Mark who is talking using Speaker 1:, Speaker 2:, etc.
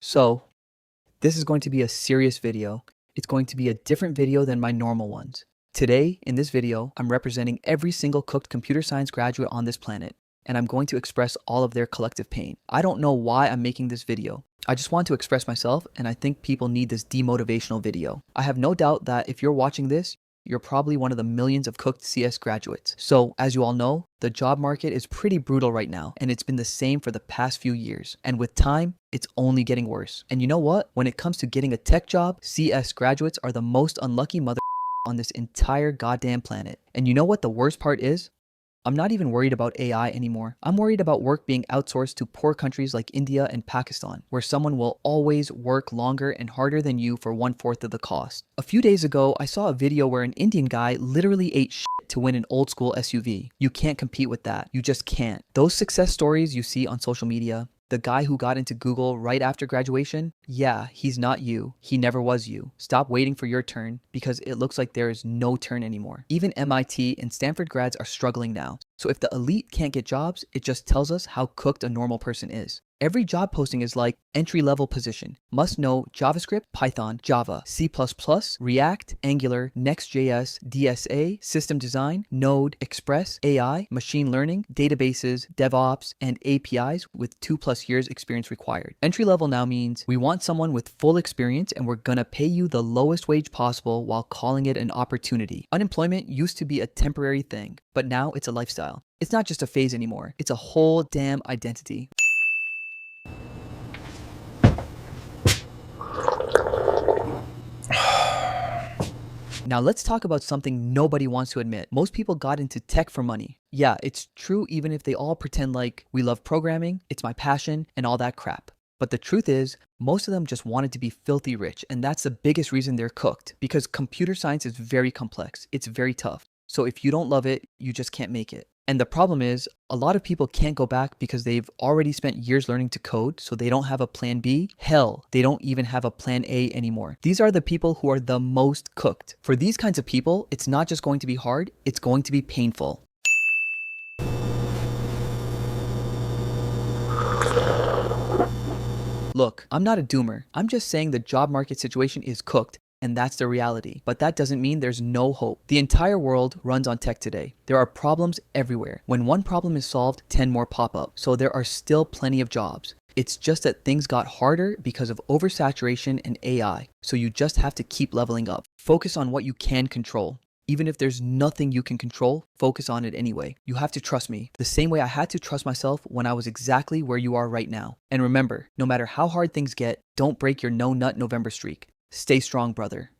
Speaker 1: So, this is going to be a serious video. It's going to be a different video than my normal ones. Today, in this video, I'm representing every single cooked computer science graduate on this planet, and I'm going to express all of their collective pain. I don't know why I'm making this video. I just want to express myself, and I think people need this demotivational video. I have no doubt that if you're watching this, you're probably one of the millions of cooked CS graduates. So, as you all know, the job market is pretty brutal right now, and it's been the same for the past few years. And with time, it's only getting worse. And you know what? When it comes to getting a tech job, CS graduates are the most unlucky mother on this entire goddamn planet. And you know what the worst part is? I'm not even worried about AI anymore. I'm worried about work being outsourced to poor countries like India and Pakistan, where someone will always work longer and harder than you for 1/4 of the cost. A few days ago, I saw a video where an Indian guy literally ate shit to win an old school SUV. You can't compete with that. You just can't. Those success stories you see on social media, the guy who got into Google right after graduation, yeah, he's not you. He never was you. Stop waiting for your turn because it looks like there is no turn anymore. Even MIT and Stanford grads are struggling now. So if the elite can't get jobs, it just tells us how cooked a normal person is. Every job posting is like entry-level position. Must know JavaScript, Python, Java, C++, React, Angular, Next.js, DSA, System Design, Node, Express, AI, Machine Learning, Databases, DevOps, and APIs with 2+ years experience required. Entry-level now means we want someone with full experience and we're gonna pay you the lowest wage possible while calling it an opportunity. Unemployment used to be a temporary thing, but now it's a lifestyle. It's not just a phase anymore. It's a whole damn identity. Now let's talk about something nobody wants to admit. Most people got into tech for money. Yeah, it's true even if they all pretend like we love programming, it's my passion, and all that crap. But the truth is, most of them just wanted to be filthy rich, and that's the biggest reason they're cooked. Because computer science is very complex, it's very tough. So if you don't love it, you just can't make it. And the problem is, a lot of people can't go back because they've already spent years learning to code, so they don't have a plan B. Hell, they don't even have a plan A anymore. These are the people who are the most cooked. For these kinds of people, it's not just going to be hard, it's going to be painful. Look, I'm not a doomer. I'm just saying the job market situation is cooked. And that's the reality. But that doesn't mean there's no hope. The entire world runs on tech today. There are problems everywhere. When one problem is solved, 10 more pop up. So there are still plenty of jobs. It's just that things got harder because of oversaturation and AI. So you just have to keep leveling up. Focus on what you can control. Even if there's nothing you can control, focus on it anyway. You have to trust me, the same way I had to trust myself when I was exactly where you are right now. And remember, no matter how hard things get, don't break your no nut November streak. Stay strong, brother.